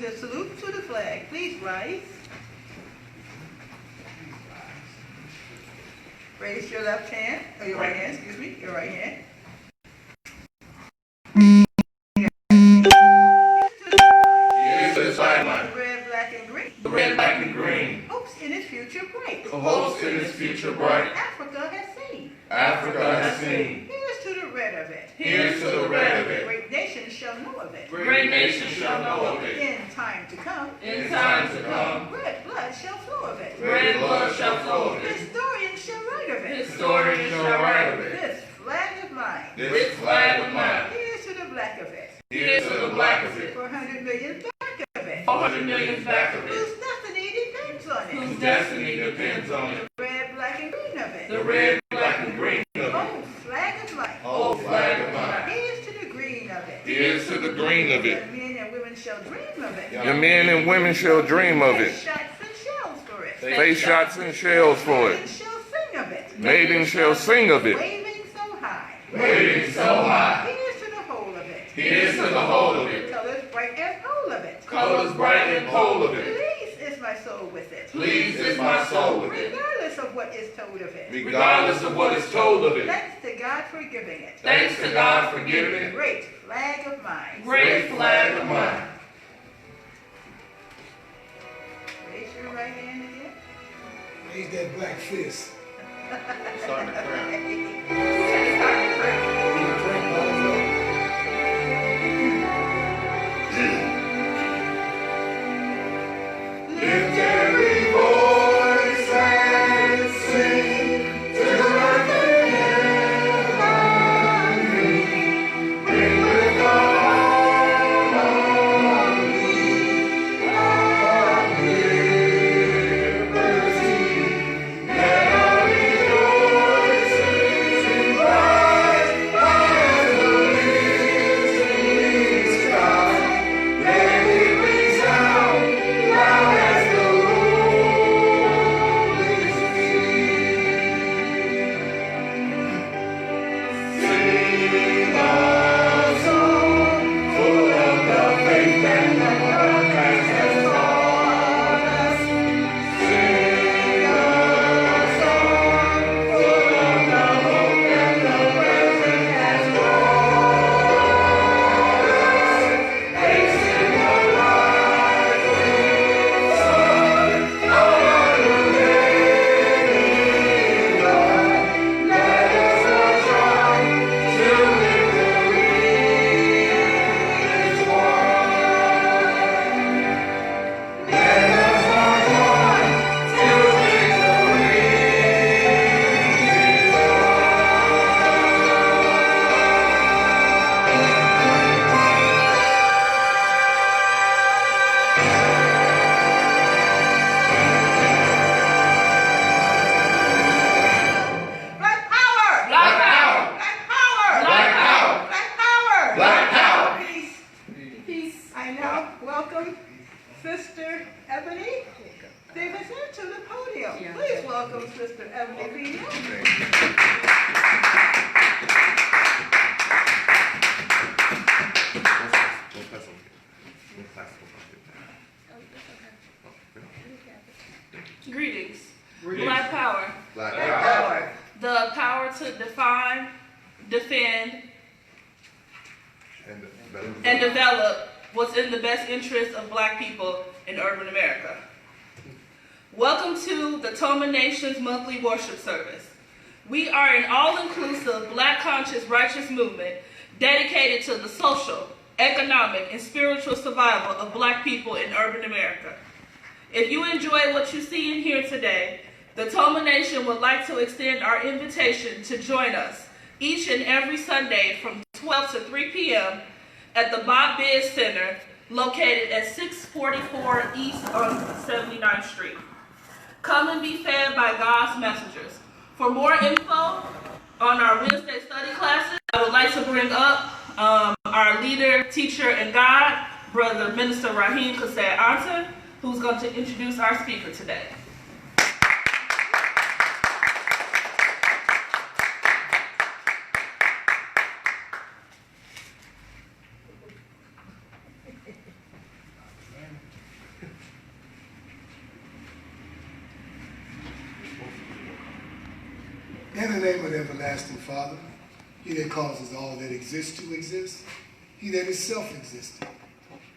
the salute to the flag. Please rise. Raise your left hand, or your right hand, excuse me, your right hand. Here's to the flag. The red, black, and green. The red, black, and green. Hopes in its future bright. Hopes in its future bright. Africa has seen. Africa has seen. Here's to the red of it. Here's to the red of it. Great nations shall know of it. Great nations shall know of it. In time to come. In time to come. Red blood shall flow of it. Red blood shall flow of it. Historians shall write of it. Historians shall write of it. This flag of mine. This flag of mine. Here's to the black of it. Here's to the black of it. 400 million back of it. 400 million back of it. Whose destiny depends on it. Whose destiny depends on it. The red, black, and green of it. The red, black, and green of it. Oh, flag of mine. Oh, flag of mine. Here's to the green of it. Here's to the green of it. The men and women shall dream of it. Your men and women shall dream of it. Face shots and shells for it. Face shots and shells for Maidens it. shall sing of it. Maidens shall sing of it. Waving so high. Waving so high. Here's to the whole of it. Here's to the whole of it. Colors bright and whole of it. Colors bright and whole of it. Pleased is my soul with it. Pleased is my soul with it. Regardless of what is told of it. Regardless of what is told of it. Thanks to God for giving it. Thanks to God for giving it. Great flag of mine. Great flag of mine. Raise your right hand again. Raise that black fist. Starting to cry. Lift every voice and sing till earth and heaven ring. Bring with harmony of liberty. Let our rejoicings in bright as the listening sky. Let it resound loud as the rolling sea. Sing a song full of the faith and love Christ has taught us. Sing a song full of the hope and the present has brought us. Hasten the rising sun on the living God. Let us all shine till victory is won. Let us all shine till victory is Black power! Black power! Black power! Black power! Black power! Black power! Peace. Peace. I now welcome Sister Ebony Davidson to the podium. Please welcome Sister Ebony Davidson. Greetings. Black power. Black Black power. power. The power to define, defend, and develop what's in the best interest of Black people in urban America. Welcome to the TOMA Nation's monthly worship service. We are an all-inclusive, Black conscious, righteous movement dedicated to the social, economic, and spiritual survival of Black people in urban America. If you enjoy what you see and hear today, the TOMA Nation would like to extend our invitation to join us each and every Sunday from 12 to 3 p.m. at the Bob Biz Center located at 644 East on 79th Street. Come and be fed by God's messengers. For more info on our Wednesday study classes, I would like to bring up our leader, teacher, and guide, Brother Minister Raheem Kased Anton, who's going to introduce our speaker today. name of the everlasting Father, he that causes all that exists to exist, he that is self-existent,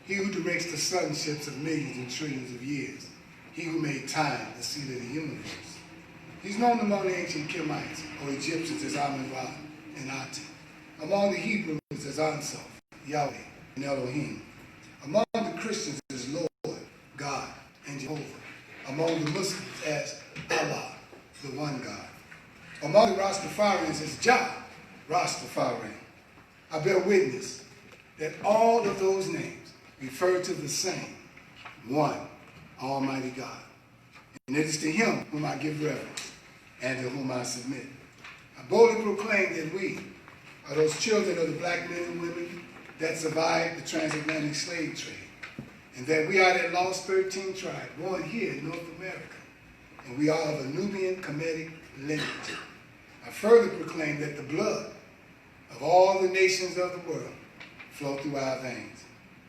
he who directs the sunships of millions and trillions of years, he who made time, the seat of the universe. He's known among the ancient Kemites or Egyptians as Amun-Ra and Ati, among the Hebrews as Ansof, Yahweh, and Elohim, among the Christians as Lord, God, and Jehovah, among the Muslims as Allah, the one God, among the Rastafarians as Jah, Rastafari. I bear witness that all of those names refer to the same one Almighty God. And it is to him whom I give reverence and to whom I submit. I boldly proclaim that we are those children of the black men and women that survived the transatlantic slave trade, and that we are that lost 13th tribe born here in North America, and we are of a Nubian Kemetic lineage. I further proclaim that the blood of all the nations of the world flow through our veins.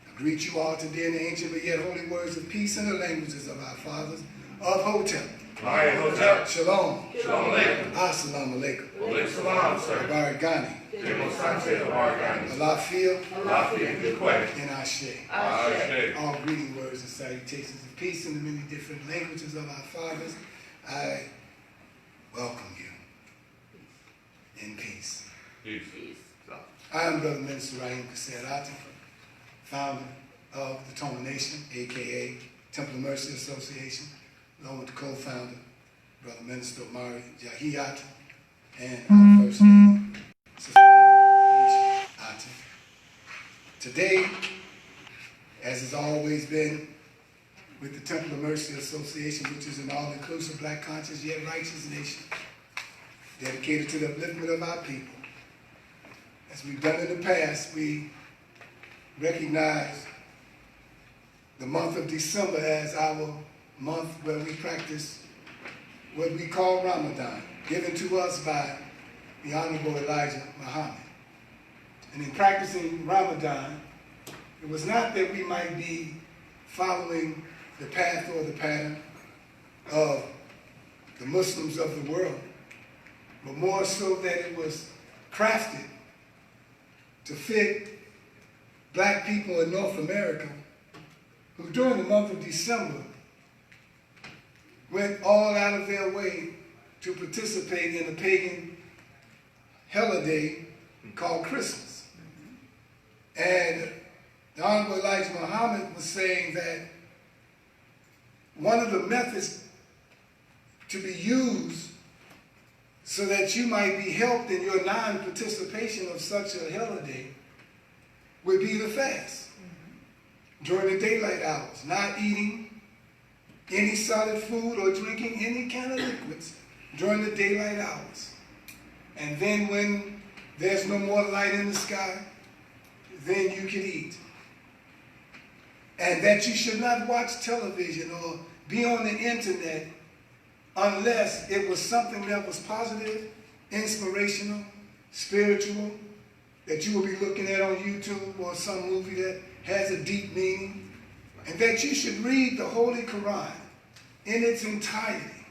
I greet you all today in the ancient but yet holy words of peace in the languages of our fathers of Hotep. Maya Hotep. Shalom. Shalom Alaikum. Assalamu alaikum. Alaikum salam, sir. Baragani. Demo Sante Abargani. Alafia. Alafia Gukwe. And Ashe. Ashe. All greeting words and salutations of peace in the many different languages of our fathers. I welcome you in peace. Peace. I am Brother Minister Raheem Kasser-Ati, founder of the TOMA Nation, a.k.a. Temple of Mercy Association, along with the co-founder, Brother Minister Omari Jahiyat, and our First Lady, Sister Ati. Today, as has always been with the Temple of Mercy Association, which is an all-inclusive, black conscious, yet righteous nation, dedicated to the upliftment of our people. As we've done in the past, we recognize the month of December as our month where we practice what we call Ramadan, given to us by the Honorable Elijah Muhammad. And in practicing Ramadan, it was not that we might be following the path or the pattern of the Muslims of the world, but more so that it was crafted to fit black people in North America who during the month of December went all out of their way to participate in a pagan holiday called Christmas. And the Honorable Elijah Muhammad was saying that one of the methods to be used so that you might be helped in your non-participation of such a holiday would be the fast during the daylight hours, not eating any solid food or drinking any kind of liquids during the daylight hours. And then when there's no more light in the sky, then you can eat. And that you should not watch television or be on the internet unless it was something that was positive, inspirational, spiritual, that you will be looking at on YouTube or some movie that has a deep meaning, and that you should read the Holy Quran in its entirety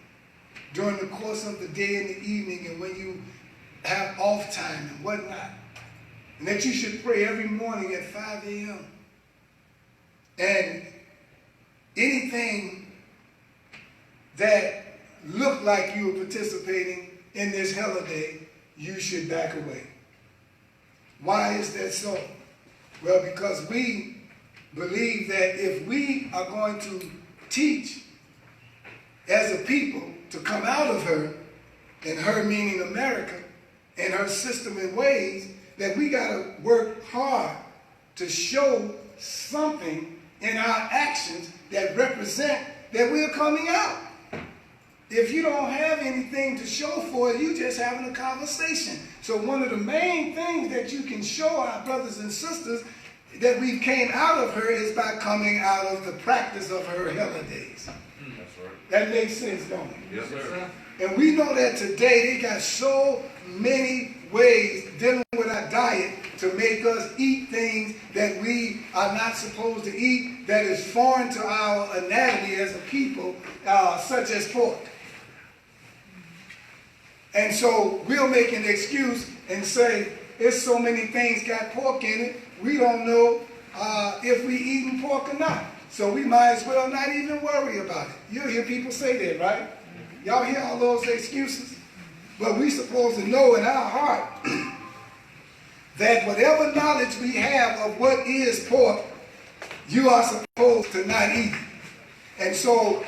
during the course of the day and the evening and when you have off time and whatnot, and that you should pray every morning at 5 a.m. And anything that look like you were participating in this holiday, you should back away. Why is that so? Well, because we believe that if we are going to teach as a people to come out of her, and her meaning America, and her system and ways, that we got to work hard to show something in our actions that represent that we're coming out. If you don't have anything to show for it, you're just having a conversation. So one of the main things that you can show our brothers and sisters that we came out of her is by coming out of the practice of her holidays. That's right. That makes sense, don't it? Yes, sir. And we know that today they got so many ways dealing with our diet to make us eat things that we are not supposed to eat, that is foreign to our anatomy as a people, such as pork. And so we'll make an excuse and say, there's so many things got pork in it, we don't know if we eating pork or not. So we might as well not even worry about it. You'll hear people say that, right? Y'all hear all those excuses? But we supposed to know in our heart that whatever knowledge we have of what is pork, you are supposed to not eat it. And so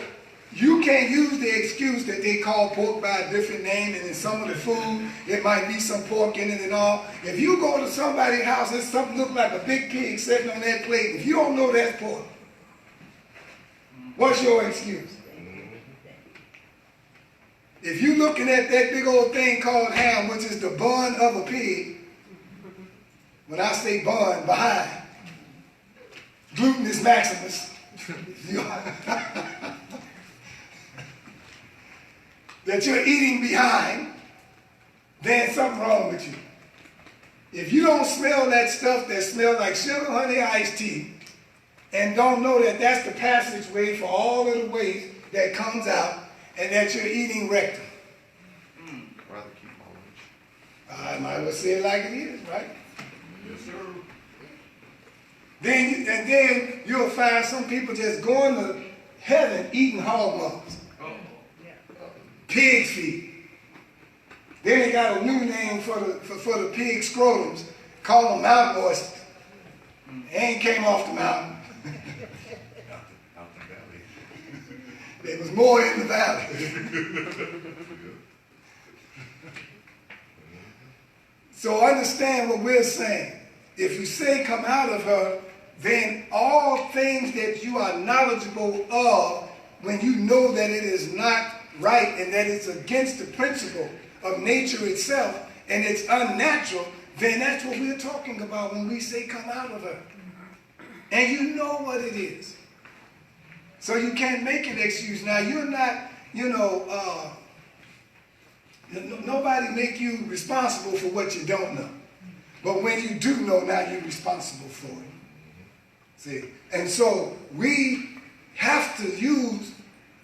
you can't use the excuse that they call pork by a different name, and in some of the food, it might be some pork in it and all. If you go to somebody's house and something look like a big pig sitting on that plate, if you don't know that's pork, what's your excuse? If you're looking at that big old thing called ham, which is the bun of a pig, when I say bun, behind, glutinous maximus, that you're eating behind, then something wrong with you. If you don't smell that stuff that smells like sugar honey iced tea, and don't know that that's the passageway for all of the waste that comes out, and that you're eating rectum. Rather keep my lunch. I might as well say it like it is, right? Yes, sir. Then you'll find some people just going to heaven eating hog maws. Pig's feet. Then they got a new name for the pig scrotums, call them mountain oysters. They ain't came off the mountain. Out the valley. There was more in the valley. So understand what we're saying. If you say come out of her, then all things that you are knowledgeable of, when you know that it is not right and that it's against the principle of nature itself and it's unnatural, then that's what we're talking about when we say come out of her. And you know what it is. So you can't make an excuse. Now you're not, nobody make you responsible for what you don't know. But when you do know, now you're responsible for it. See? And so we have to use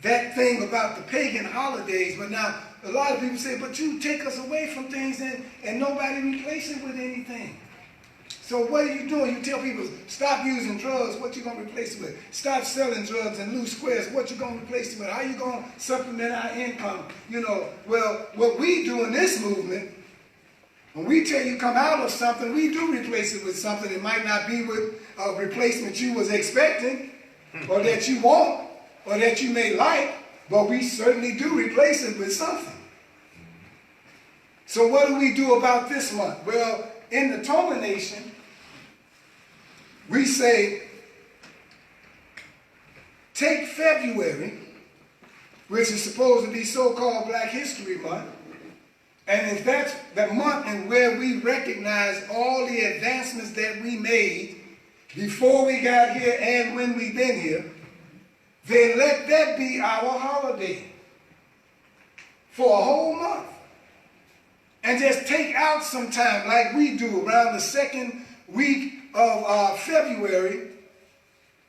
that thing about the pagan holidays. But now a lot of people say, but you take us away from things and nobody replace it with anything. So what are you doing? You tell people, stop using drugs, what you going to replace it with? Stop selling drugs and loose squares, what you going to replace it with? How you going to supplement our income? Well, what we do in this movement, when we tell you come out of something, we do replace it with something. It might not be with a replacement you was expecting, or that you want, or that you may like, but we certainly do replace it with something. So what do we do about this month? Well, in the TOMA nation, we say, take February, which is supposed to be so-called Black History Month, and if that's the month in where we recognize all the advancements that we made before we got here and when we've been here, then let that be our holiday for a whole month. And just take out some time, like we do around the second week of February.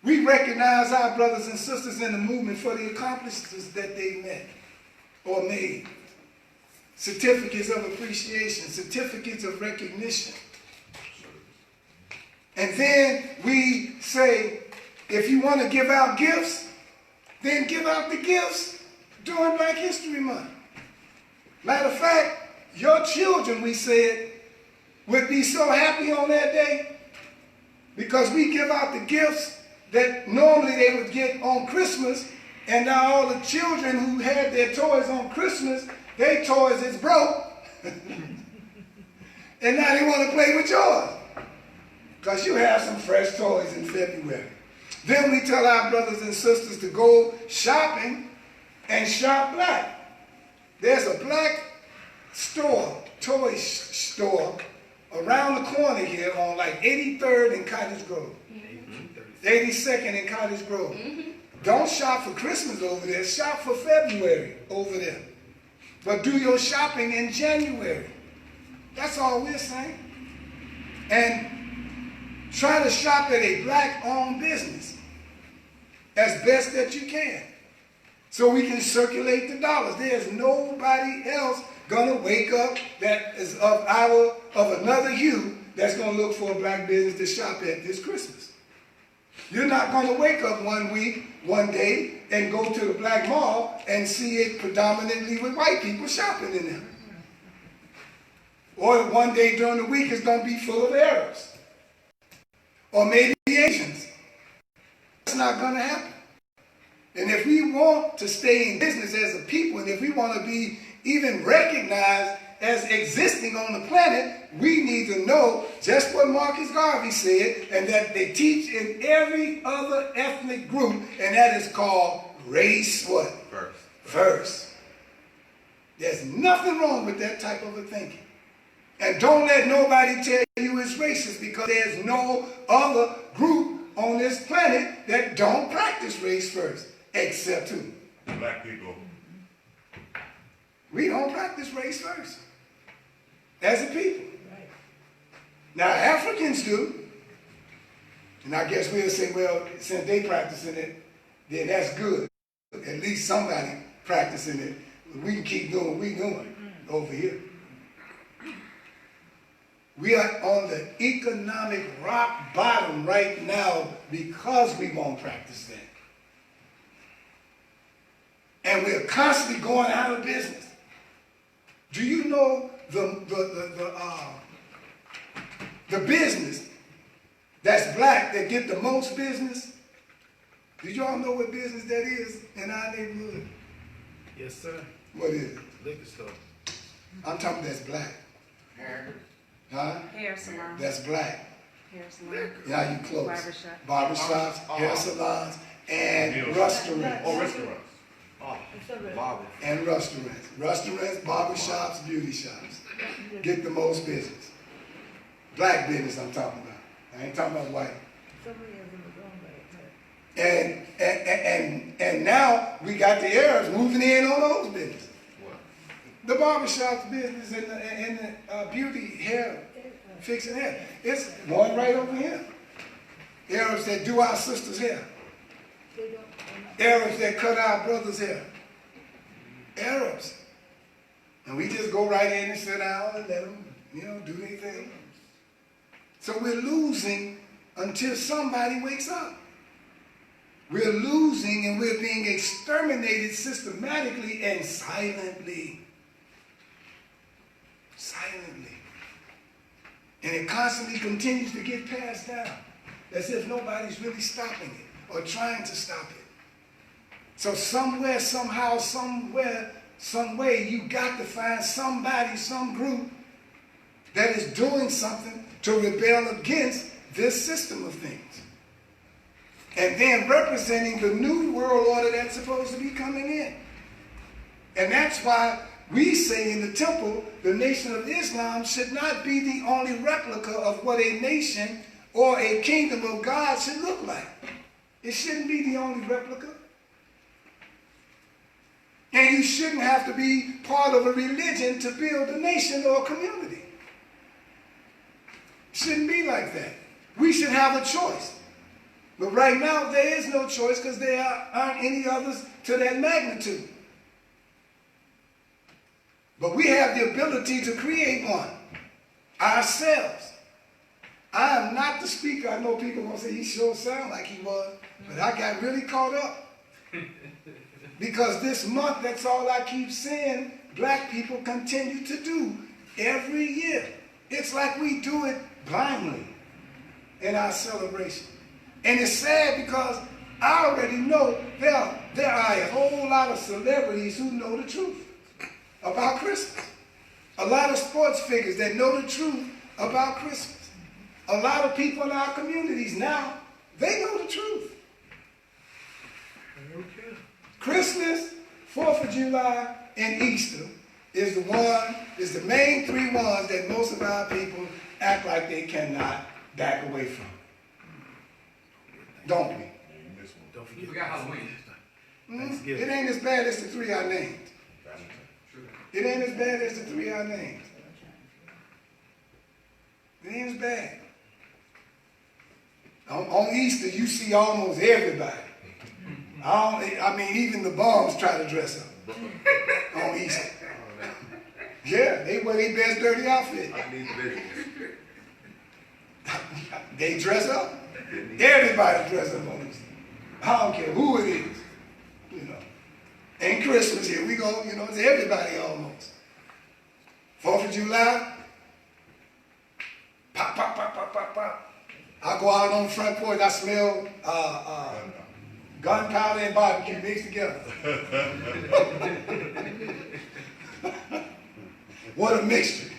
We recognize our brothers and sisters in the movement for the accomplishments that they met or made. Certificates of appreciation, certificates of recognition. And then we say, if you want to give out gifts, then give out the gifts during Black History Month. Matter of fact, your children, we said, would be so happy on that day because we give out the gifts that normally they would get on Christmas, and now all the children who had their toys on Christmas, their toys is broke, and now they want to play with yours because you have some fresh toys in February. Then we tell our brothers and sisters to go shopping and shop black. There's a black store, toy store, around the corner here on like 83rd and Cottage Grove. 82nd and Cottage Grove. Don't shop for Christmas over there, shop for February over there. But do your shopping in January. That's all we're saying. And try to shop at a black-owned business as best that you can, so we can circulate the dollars. There's nobody else gonna wake up that is of another hue that's gonna look for a black business to shop at this Christmas. You're not gonna wake up one day, and go to the black mall and see it predominantly with white people shopping in there. Or one day during the week it's gonna be full of Arabs. Or maybe Asians. That's not gonna happen. And if we want to stay in business as a people, and if we want to be even recognized as existing on the planet, we need to know just what Marcus Garvey said, and that they teach in every other ethnic group, and that is called race what? First. There's nothing wrong with that type of a thinking. And don't let nobody tell you it's racist, because there's no other group on this planet that don't practice race first. Except who? Black people. We don't practice race first as a people. Right. Now Africans do. And I guess we'll say, well, since they practicing it, then that's good. At least somebody practicing it. We can keep doing what we're doing over here. We are on the economic rock bottom right now because we won't practice that. And we're constantly going out of business. Do you know the business that's black that get the most business? Did y'all know what business that is in our neighborhood? Yes, sir. What is it? Liquor store. I'm talking that's black. Hair. Huh? Hair salon. That's black. Hair salon. Now you close. Barbershop. Barbershops, hair salons, and restaurants. Oh, restaurants. And restaurants. Restaurants, barbershops, beauty shops. Get the most business. Black business I'm talking about. I ain't talking about white. And now we got the Arabs moving in on those businesses. What? The barbershop business and the beauty hair, fixing hair. It's one right over here. Arabs that do our sisters' hair. Arabs that cut our brothers' hair. Arabs. And we just go right in and sit down and let them, do anything. So we're losing until somebody wakes up. We're losing and we're being exterminated systematically and silently. Silently. And it constantly continues to get passed down as if nobody's really stopping it or trying to stop it. So somewhere, somehow, somewhere, some way, you got to find somebody, some group that is doing something to rebel against this system of things. And then representing the new world order that's supposed to be coming in. And that's why we say in the temple, the Nation of Islam should not be the only replica of what a nation or a kingdom of God should look like. It shouldn't be the only replica. And you shouldn't have to be part of a religion to build a nation or a community. It shouldn't be like that. We should have a choice. But right now, there is no choice because there aren't any others to that magnitude. But we have the ability to create one ourselves. I am not the speaker. I know people are going to say he sure sound like he was, but I got really caught up. Because this month, that's all I keep seeing black people continue to do every year. It's like we do it blindly in our celebration. And it's sad because I already know there are a whole lot of celebrities who know the truth about Christmas. A lot of sports figures that know the truth about Christmas. A lot of people in our communities now, they know the truth. Okay. Christmas, 4th of July, and Easter is the main three ones that most of our people act like they cannot back away from. Don't we? Don't forget. We forgot Halloween. It ain't as bad as the three I named. It ain't as bad as the three I named. It ain't as bad. On Easter, you see almost everybody. I mean, even the bums try to dress up on Easter. Yeah, they wear their best dirty outfit. I need visions. They dress up. Everybody dress up on this. I don't care who it is. You know. And Christmas, here we go, you know, it's everybody almost. 4th of July, pop, pop, pop, pop, pop, pop. I go out on the front porch, I smell gunpowder and barbecue mixed together. What a mixture.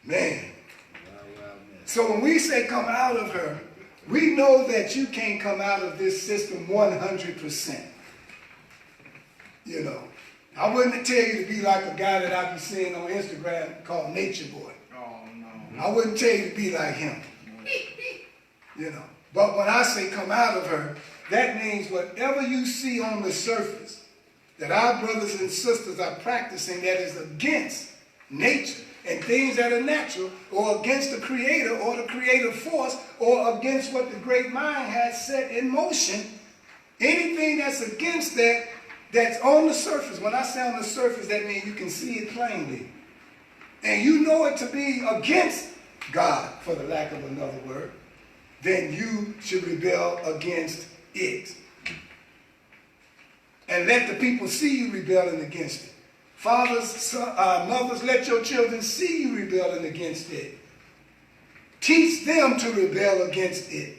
Man. So when we say come out of her, we know that you can't come out of this system 100%. You know, I wouldn't tell you to be like a guy that I be seeing on Instagram called Nature Boy. Oh, no. I wouldn't tell you to be like him. You know, but when I say come out of her, that means whatever you see on the surface that our brothers and sisters are practicing that is against nature and things that are natural, or against the creator or the creative force, or against what the great mind has set in motion, anything that's against that, that's on the surface. When I say on the surface, that means you can see it plainly. And you know it to be against God, for the lack of another word, then you should rebel against it. And let the people see you rebelling against it. Fathers, mothers, let your children see you rebelling against it. Teach them to rebel against it.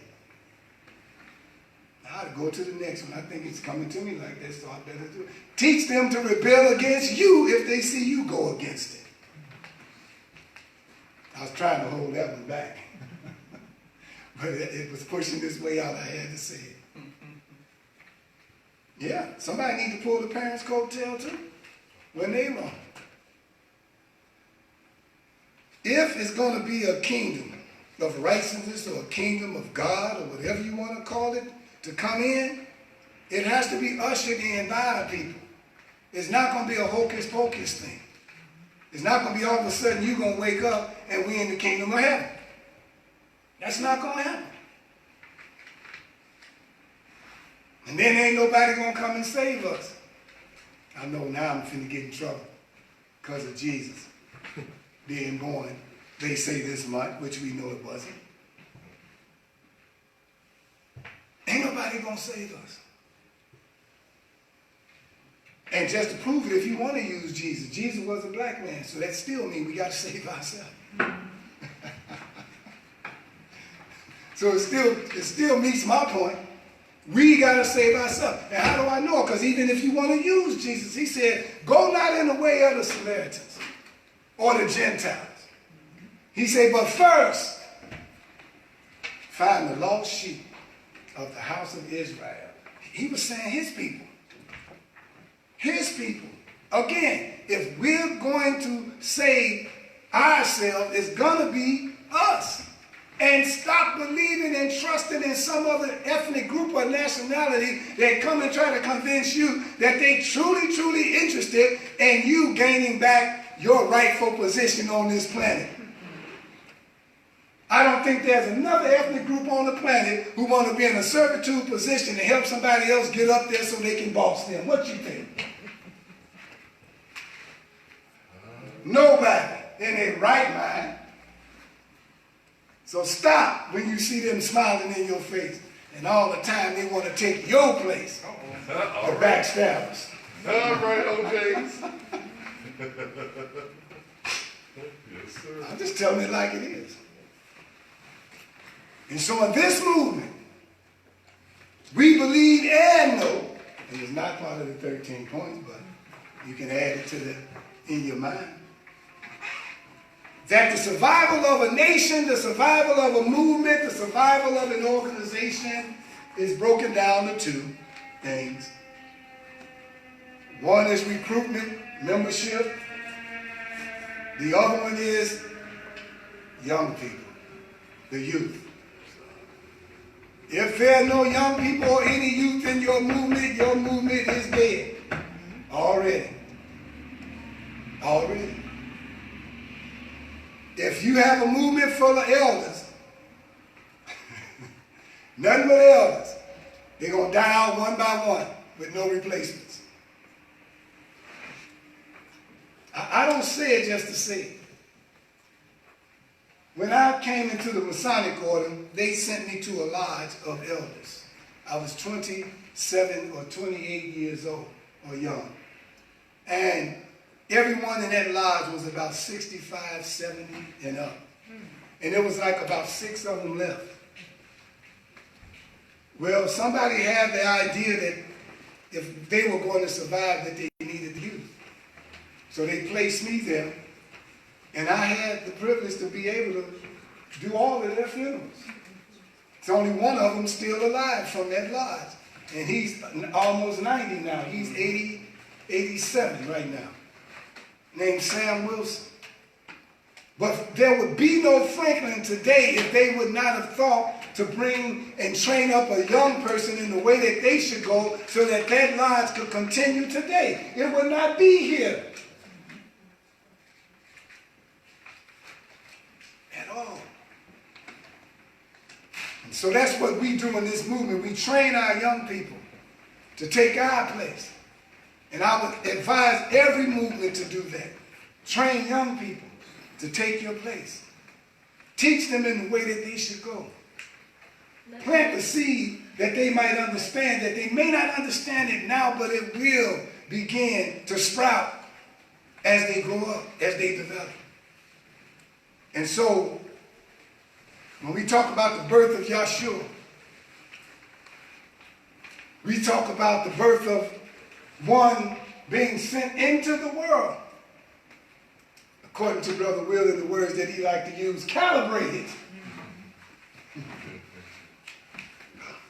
Now I'll go to the next one. I think it's coming to me like that, so I better do it. Teach them to rebel against you if they see you go against it. I was trying to hold that one back. But it was pushing this way out. I had to say it. Yeah, somebody need to pull the parents' coattail too when they wrong. If it's going to be a kingdom of righteousness or a kingdom of God or whatever you want to call it to come in, it has to be ushered in by the people. It's not going to be a hocus pocus thing. It's not going to be all of a sudden you're going to wake up and we in the kingdom of heaven. That's not going to happen. And then ain't nobody going to come and save us. I know now I'm finna get in trouble because of Jesus being born. They say this much, which we know it wasn't. Ain't nobody going to save us. And just to prove it, if you want to use Jesus, Jesus was a black man, so that still means we got to save ourselves. So it still meets my point. We got to save ourselves. And how do I know? Because even if you want to use Jesus, he said, go not in the way of the Samaritans or the Gentiles. He said, but first, find the lost sheep of the house of Israel. He was saying his people. His people. Again, if we're going to save ourselves, it's going to be us. And stop believing and trusting in some other ethnic group or nationality that come and try to convince you that they truly, truly interested in you gaining back your rightful position on this planet. I don't think there's another ethnic group on the planet who want to be in a servitude position to help somebody else get up there so they can boss them. What you think? Nobody in their right mind. So stop when you see them smiling in your face and all the time they want to take your place. The backstabbers. All right, OJs. Yes, sir. I'm just telling it like it is. And so in this movement, we believe and know, and it's not part of the 13 points, but you can add it in your mind, that the survival of a nation, the survival of a movement, the survival of an organization is broken down to two things. One is recruitment, membership. The other one is young people, the youth. If there are no young people or any youth in your movement is dead. Already. If you have a movement full of elders, nothing but elders, they're going to die out one by one with no replacements. I don't say it just to say it. When I came into the Masonic order, they sent me to a lodge of elders. I was 27 or 28 years old or young. And everyone in that lodge was about 65, 70 and up. And there was like about 6 of them left. Well, somebody had the idea that if they were going to survive, that they needed youth. So they placed me there, and I had the privilege to be able to do all of their funerals. It's only one of them still alive from that lodge. And he's almost 90 now. He's 87 right now. Named Sam Wilson. But there would be no Franklin today if they would not have thought to bring and train up a young person in the way that they should go so that that lodge could continue today. It would not be here at all. And so that's what we do in this movement. We train our young people to take our place. And I would advise every movement to do that. Train young people to take your place. Teach them in the way that they should go. Plant the seed that they might understand, that they may not understand it now, but it will begin to sprout as they grow up, as they develop. And so, when we talk about the birth of Yahshua, we talk about the birth of one being sent into the world. According to Brother Will, in the words that he liked to use, calibrated.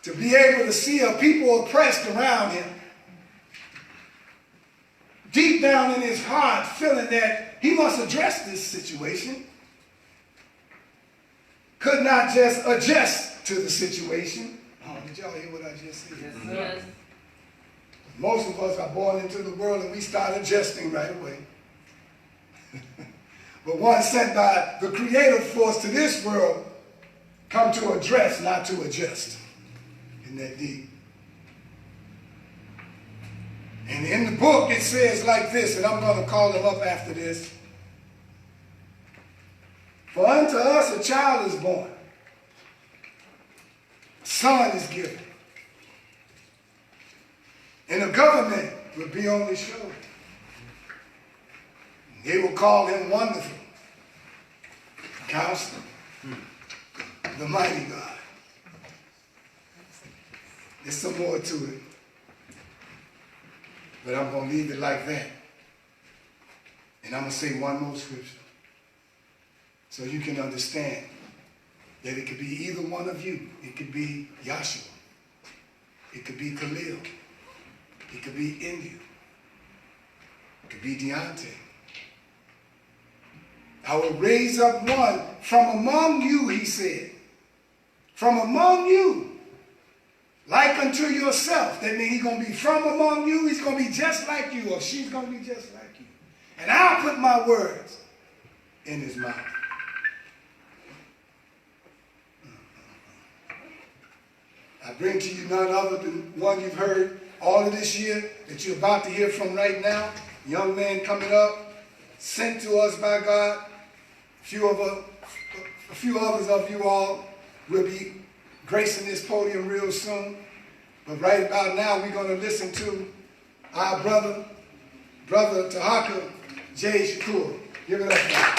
To be able to see a people oppressed around him. Deep down in his heart, feeling that he must address this situation. Could not just adjust to the situation. Oh, did y'all hear what I just said? Yes, Yes. Most of us are born into the world and we start adjusting right away. But one sent by the creative force to this world come to address, not to adjust. Isn't that deep? And in the book it says like this, and I'm going to call him up after this. For unto us a child is born, a son is given, and the government will be on his shoulder. They will call him Wonderful Counselor, the Mighty God. There's some more to it, but I'm going to leave it like that. And I'm going to say one more scripture so you can understand that it could be either one of you. It could be Yahshua. It could be Khalil. It could be India. It could be Deontay. I will raise up one from among you, he said. From among you. Like unto yourself. That means he's going to be from among you. He's going to be just like you, or she's going to be just like you. And I'll put my words in his mouth. I bring to you none other than one you've heard all of this year, that you're about to hear from right now. Young man coming up, sent to us by God. A few others of you all will be gracing this podium real soon. But right about now, we're going to listen to our brother Tahaka J. Shakur. Give it up for him.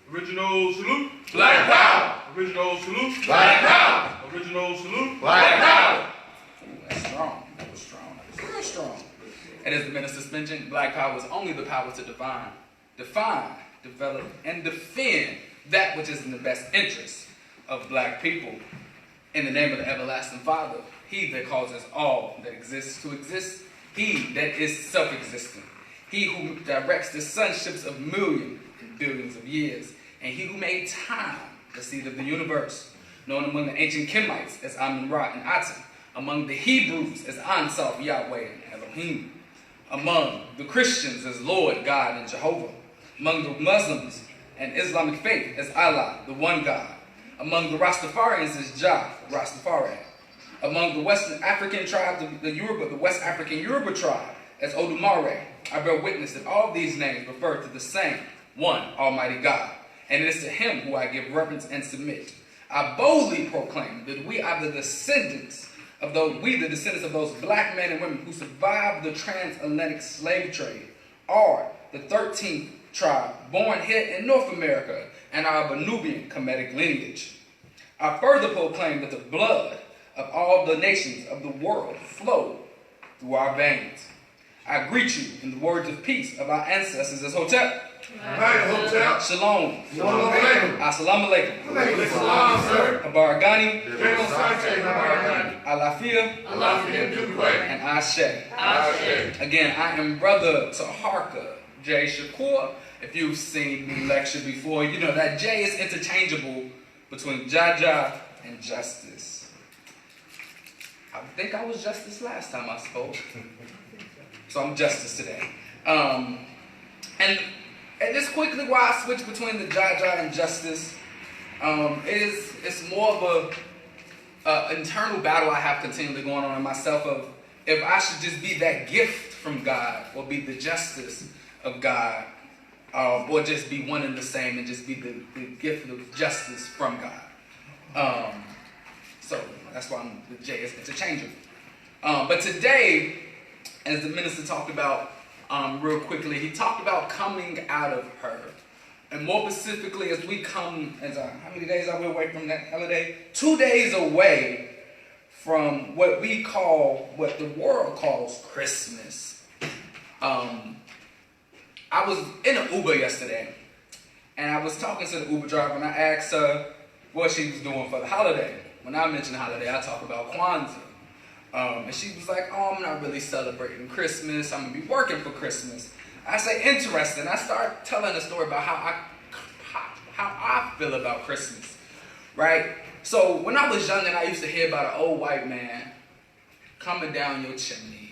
Original salute. Black power. Original salute. Black power. Original salute. Black power. That's strong. That was strong. That was real strong. And as the minister mentioned, black power is only the power to define, develop, and defend that which is in the best interest of black people. In the name of the everlasting Father, he that causes all that exists to exist, he that is self-existent, he who directs the sunships of millions and billions of years, and he who made time, the seed of the universe, known among the ancient Kemites as Amun-Ra and Aten, among the Hebrews as Ansaf, Yahweh, and Elohim, among the Christians as Lord, God, and Jehovah, among the Muslims and Islamic faith as Allah, the one God, Among the Rastafarians is Jah, Rastafari. Among the West African tribes, the West African Yoruba tribe, as Odumare. I bear witness that all these names refer to the same one Almighty God, and it is to Him who I give reverence and submit. I boldly proclaim that we are the descendants of those black men and women who survived the transatlantic slave trade, are the 13th tribe born here in North America and are of a Nubian Kemetic lineage. I further proclaim that the blood of all the nations of the world flow through our veins. I greet you in the words of peace of our ancestors as Hotep. Hotep. Shalom. Shalom alaikum. Assalamu alaikum. Alaikum salam, sir. Habaragani. General Sache, Habaragani. Alafia. Alafia Dukwe. And Ashe. Ashe. Again, I am Brother Taharka J. Shakur. If you've seen me lecture before, you know that J is interchangeable between Jaja and Justice. I think I was Justice last time I spoke. So I'm Justice today. And just quickly while I switch between the Jaja and Justice, it's more of an internal battle I have continually going on in myself of if I should just be that gift from God or be the justice of God, or just be one and the same and just be the gift of justice from God. So that's why the J is interchangeable. But today, as the minister talked about real quickly, he talked about coming out of her. And more specifically, as we come, how many days are we away from that holiday? 2 days away from what the world calls Christmas. I was in an Uber yesterday, and I was talking to the Uber driver, and I asked her what she was doing for the holiday. When I mention holiday, I talk about Kwanzaa. And she was like, oh, I'm not really celebrating Christmas. I'm going to be working for Christmas. I say, interesting. I start telling a story about how I feel about Christmas, right? So when I was young and I used to hear about an old white man coming down your chimney,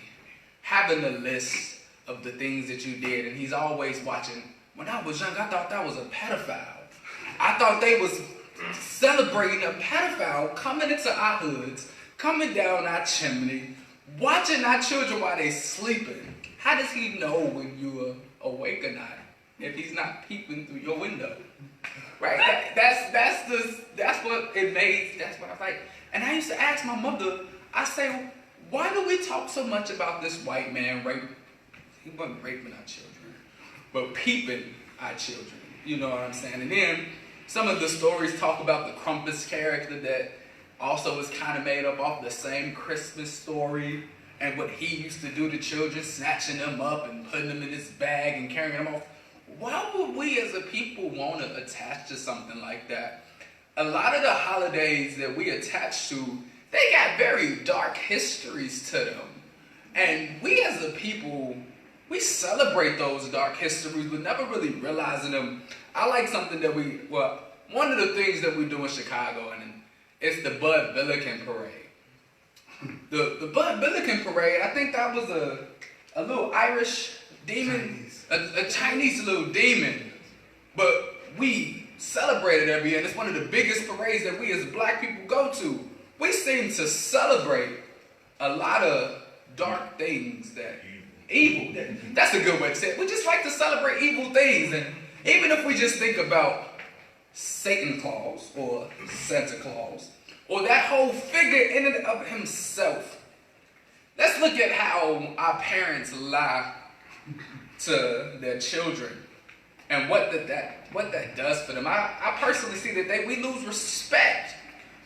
having a list of the things that you did, and he's always watching. When I was young, I thought that was a pedophile. I thought they was celebrating a pedophile coming into our hoods, coming down our chimney, watching our children while they sleeping. How does he know when you are awake or not if he's not peeping through your window? Right? That's what it made. That's what I was like. And I used to ask my mother. I say, why do we talk so much about this white man raping? He wasn't raping our children, but peeping our children. You know what I'm saying? And then some of the stories talk about the Krampus character that also is kind of made up off the same Christmas story and what he used to do to children, snatching them up and putting them in his bag and carrying them off. Why would we as a people want to attach to something like that? A lot of the holidays that we attach to, they got very dark histories to them. And we as a people, we celebrate those dark histories, but never really realizing them. I like something that one of the things that we do in Chicago, and it's the Bud Billiken Parade. The Bud Billiken Parade, I think that was a little Irish demon, a Chinese little demon, but we celebrate it every year, and it's one of the biggest parades that we as black people go to. We seem to celebrate a lot of dark things evil. That's a good way to say it. We just like to celebrate evil things, and even if we just think about Satan Claus or Santa Claus, or that whole figure in and of himself. Let's look at how our parents lie to their children and what that does for them. I personally see that we lose respect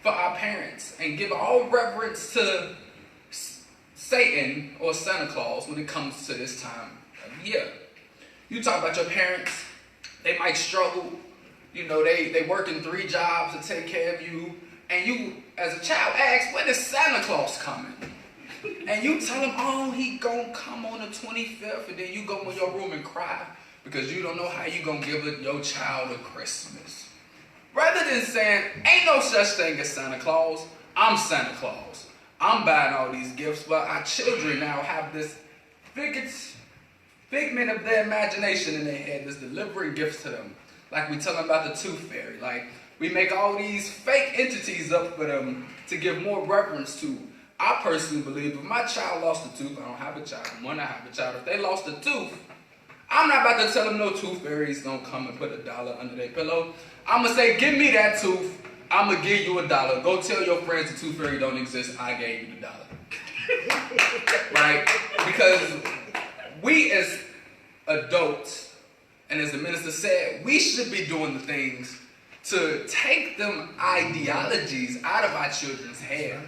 for our parents and give all reverence to Satan or Santa Claus when it comes to this time of year. You talk about your parents, they might struggle. You know, they working 3 jobs to take care of you. And you, as a child, ask, when is Santa Claus coming? And you tell him, oh, he gonna come on the 25th, and then you go in your room and cry because you don't know how you gonna give your child a Christmas. Rather than saying, ain't no such thing as Santa Claus, I'm Santa Claus. I'm buying all these gifts, but our children now have this figment of their imagination in their head that's delivering gifts to them. Like we tell them about the Tooth Fairy. Like, We make all these fake entities up for them to give more reverence to. I personally believe if my child lost a tooth, I don't have a child, when I have a child, if they lost a tooth, I'm not about to tell them no tooth fairy's gonna come and put $1 under their pillow. I'm gonna say, give me that tooth, I'm gonna give you $1. Go tell your friends the tooth fairy don't exist, I gave you the $1. Right? Because we as adults, and as the minister said, we should be doing the things to take them ideologies out of our children's head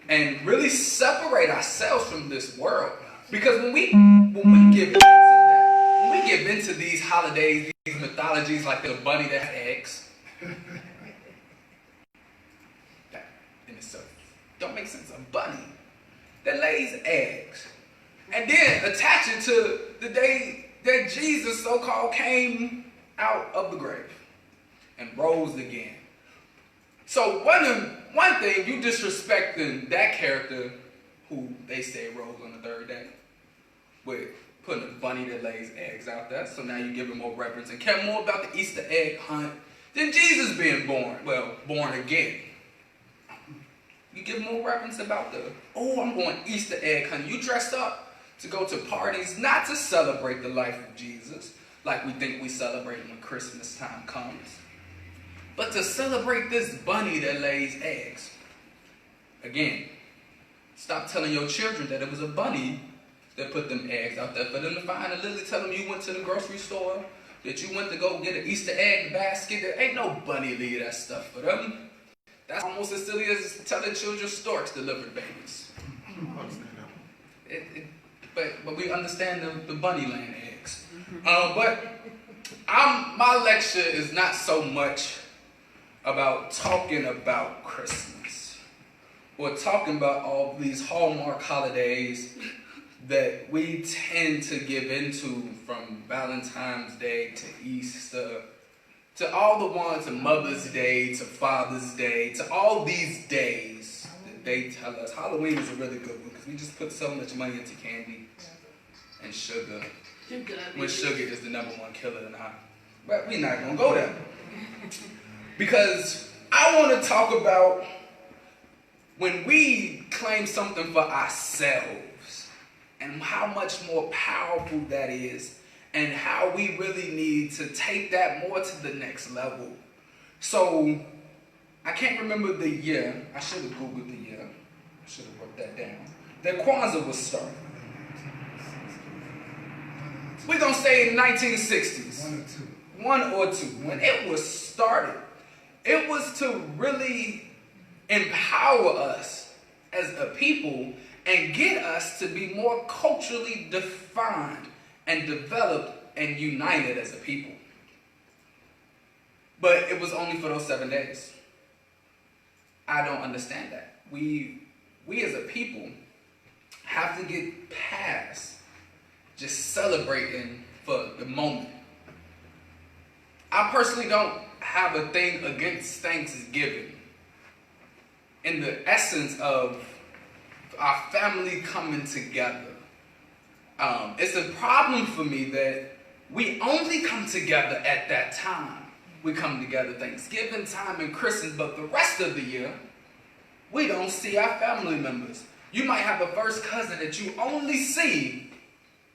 and really separate ourselves from this world. Because when we give into that, when we give into these holidays, these mythologies like the bunny that has eggs, that in itself don't make sense. A bunny that lays eggs, and then attach it to the day that Jesus so-called came out of the grave and rose again. So one thing, you disrespecting that character who they say rose on the third day with putting a bunny that lays eggs out there. So now you give him more reverence and care more about the Easter egg hunt than Jesus being born. Well, born again. You give more reverence about I'm going Easter egg hunt. You dress up to go to parties, not to celebrate the life of Jesus, like we think we celebrate when Christmas time comes, but to celebrate this bunny that lays eggs. Again, stop telling your children that it was a bunny that put them eggs out there for them to find, and literally tell them you went to the grocery store, that you went to go get an Easter egg basket. There ain't no bunny leave that stuff for them. That's almost as silly as telling children storks delivered babies. But we understand the bunny laying eggs. But my lecture is not so much about talking about Christmas or talking about all these Hallmark holidays that we tend to give into, from Valentine's Day to Easter, to all the ones, to Mother's Day, to Father's Day, to all these days that they tell us. Halloween is a really good one because we just put so much money into candy and sugar, when sugar is the #1 killer in our. But we're not going to go there. Because I want to talk about when we claim something for ourselves and how much more powerful that is, and how we really need to take that more to the next level. So, I can't remember the year. I should have Googled the year. I should have wrote that down. That Kwanzaa was started. We're going to say in the 1960s. One or two. When it was started, it was to really empower us as a people and get us to be more culturally defined and developed and united as a people. But it was only for those 7 days. I don't understand that. We as a people have to get past just celebrating for the moment. I personally don't have a thing against Thanksgiving in the essence of our family coming together. It's a problem for me that we only come together at that time. We come together Thanksgiving time and Christmas, but the rest of the year, we don't see our family members. You might have a first cousin that you only see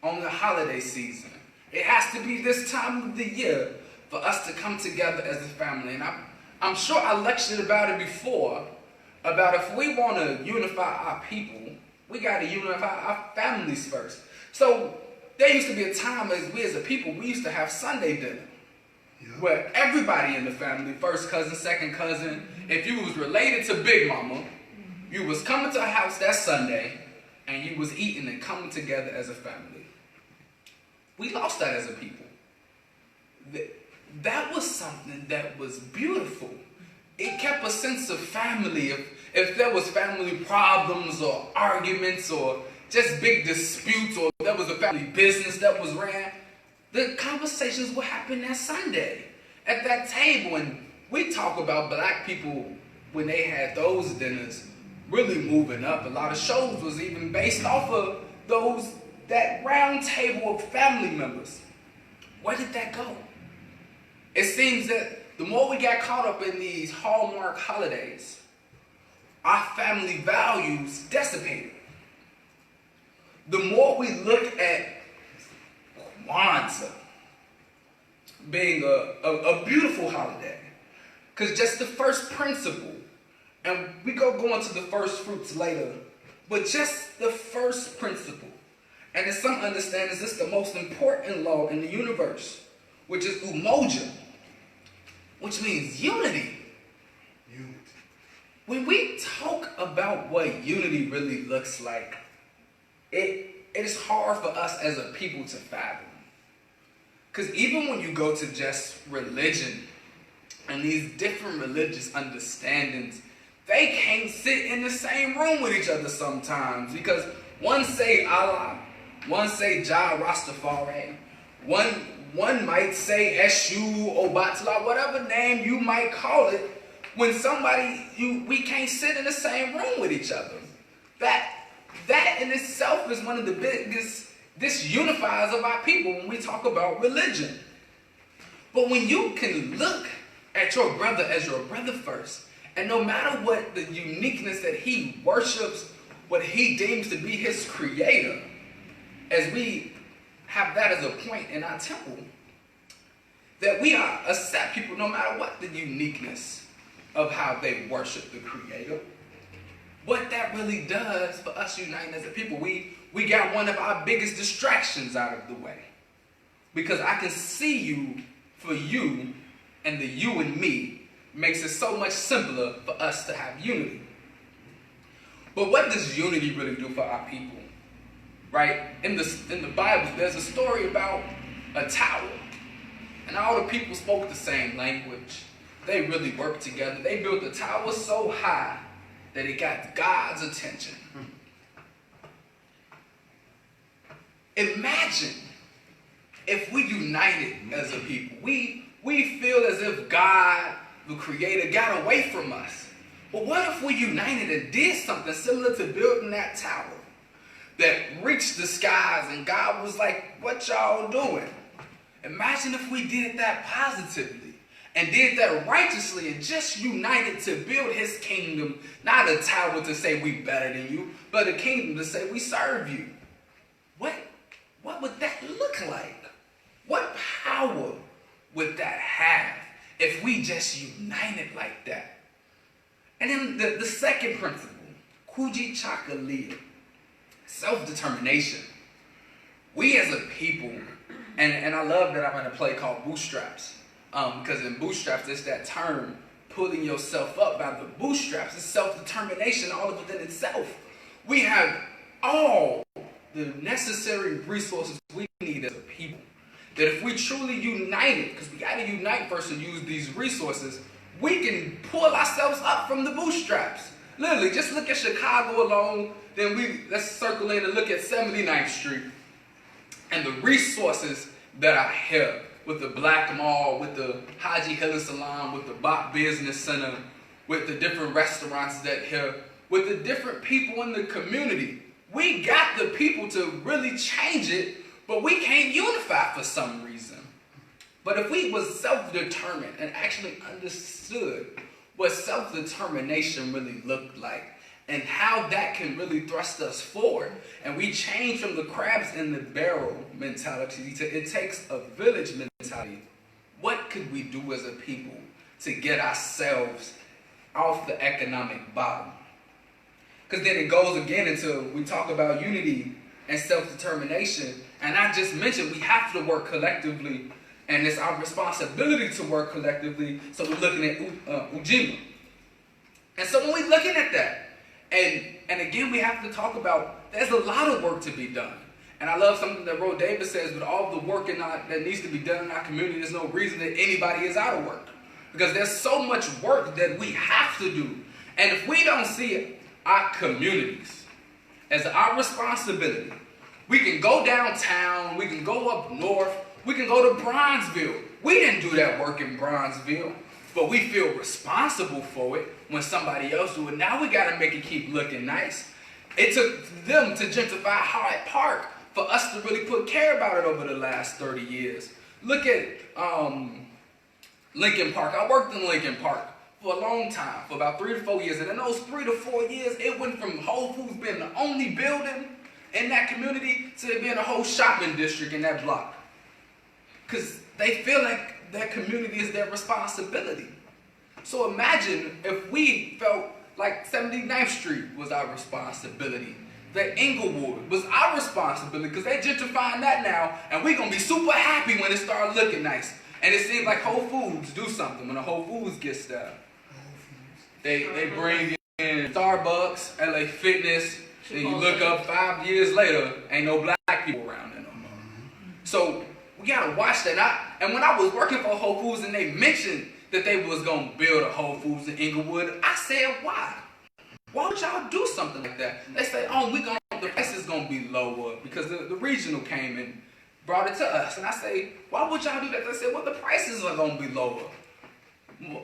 on the holiday season. It has to be this time of the year for us to come together as a family. And I'm sure I lectured about it before, about if we want to unify our people, we got to unify our families first. So there used to be a time as we as a people, we used to have Sunday dinner. Yep. Where everybody in the family, first cousin, second cousin, if you was related to Big Mama, you was coming to a house that Sunday, and you was eating and coming together as a family. We lost that as a people. That was something that was beautiful. It kept a sense of family. If there was family problems or arguments or just big disputes, or there was a family business that was ran, the conversations would happen that Sunday at that table. And we talk about black people when they had those dinners really moving up. A lot of shows was even based off of that round table of family members. Where did that go? It seems that the more we got caught up in these hallmark holidays, our family values dissipated. The more we look at Kwanzaa being a beautiful holiday, because just the first principle, and we go into the first fruits later, but just the first principle, and as some understand, is this the most important law in the universe, which is umoja, which means unity. Unity. When we talk about what unity really looks like, it is hard for us as a people to fathom. Because even when you go to just religion and these different religious understandings, they can't sit in the same room with each other sometimes, because one say Allah, one say Jah Rastafari, one might say Eshu, Obatala, whatever name you might call it. When we can't sit in the same room with each other. That in itself is one of the biggest disunifiers of our people when we talk about religion. But when you can look at your brother as your brother first, and no matter what the uniqueness that he worships, what he deems to be his creator, as we have that as a point in our temple, that we accept people no matter what the uniqueness of how they worship the creator. What that really does for us uniting as a people, we got one of our biggest distractions out of the way. Because I can see you for you, and the you and me makes it so much simpler for us to have unity. But what does unity really do for our people? Right? In the Bible, there's a story about a tower. And all the people spoke the same language. They really worked together. They built the tower so high that it got God's attention. Imagine if we united as a people. We feel as if God, the Creator, got away from us. But what if we united and did something similar to building that tower that reached the skies and God was like, what y'all doing? Imagine if we did that positively and did that righteously and just united to build his kingdom, not a tower to say we better than you, but a kingdom to say we serve you. What would that look like? What power would that have if we just united like that? And then the second principle, Kuji Chakalia, self-determination. We as a people, and I love that I'm in a play called Bootstraps, because in Bootstraps, it's that term, pulling yourself up by the bootstraps. It's self-determination all within itself. We have all the necessary resources we need as a people. That if we truly united, because we got to unite first and use these resources, we can pull ourselves up from the bootstraps. Literally, just look at Chicago alone, then let's circle in and look at 79th Street and the resources that are here with the Black Mall, with the Haji Hillah Salon, with the Bach Business Center, with the different restaurants that here, with the different people in the community. We got the people to really change it, but we can't unify for some reason. But if we was self-determined and actually understood what self-determination really looked like and how that can really thrust us forward, and we change from the crabs in the barrel mentality to it takes a village mentality, what could we do as a people to get ourselves off the economic bottom? Because then it goes again into, we talk about unity and self-determination, and I just mentioned we have to work collectively, and it's our responsibility to work collectively, so we're looking at Ujima. And so when we're looking at that, and again we have to talk about, there's a lot of work to be done. And I love something that Ro Davis says, with all the work that needs to be done in our community, there's no reason that anybody is out of work. Because there's so much work that we have to do. And if we don't see our communities as our responsibility, we can go downtown, we can go up north, we can go to Bronzeville. We didn't do that work in Bronzeville, but we feel responsible for it when somebody else do it. Now we gotta make it keep looking nice. It took them to gentrify Hyde Park for us to really care about it over the last 30 years. Look at Lincoln Park. I worked in Lincoln Park for a long time, for about 3 to 4 years. And in those 3 to 4 years, it went from Whole Foods being the only building in that community to it being a whole shopping district in that block. Because they feel like their community is their responsibility. So imagine if we felt like 79th Street was our responsibility. That Inglewood was our responsibility because they're gentrifying that now, and we're going to be super happy when it starts looking nice. And it seems like Whole Foods do something when a Whole Foods gets there. They bring in Starbucks, LA Fitness, and you look up 5 years later, ain't no black people around there no more. So we got to watch that. And when I was working for Whole Foods and they mentioned that they was going to build a Whole Foods in Inglewood, I said, why? Why would y'all do something like that? They say, oh, the price is going to be lower because the regional came and brought it to us. And I say, why would y'all do that? They said, well, the prices are going to be lower.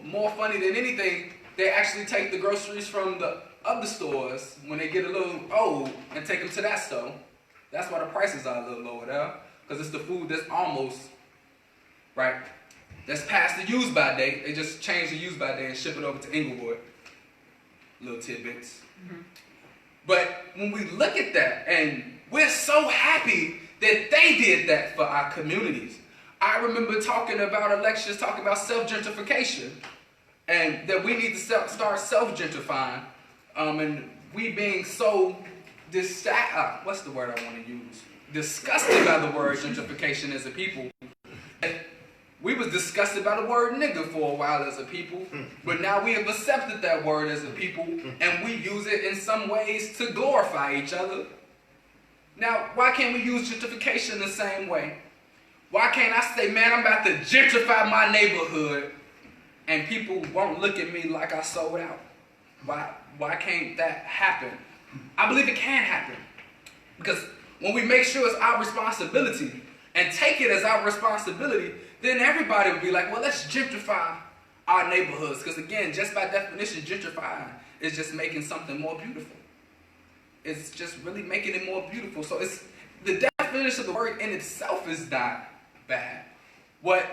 More funny than anything, they actually take the groceries from the other stores when they get a little old and take them to that store. That's why the prices are a little lower there, because it's the food that's almost, right, that's past the use-by date. They just change the use-by date and ship it over to Inglewood. Little tidbits. But when we look at that, and we're so happy that they did that for our communities. I remember talking about elections, talking about self-gentrification, and that we need to start self-gentrifying, and we being so what's the word I want to use? Disgusted by the word gentrification as a people. We was disgusted by the word nigga for a while as a people, but now we have accepted that word as a people, and we use it in some ways to glorify each other. Now, why can't we use gentrification the same way? Why can't I say, man, I'm about to gentrify my neighborhood, and people won't look at me like I sold out? Why can't that happen? I believe it can happen, because when we make sure it's our responsibility and take it as our responsibility, then everybody will be like, well, let's gentrify our neighborhoods. Because again, just by definition, gentrifying is just making something more beautiful. It's just really making it more beautiful. So it's the definition of the word in itself is not bad. What,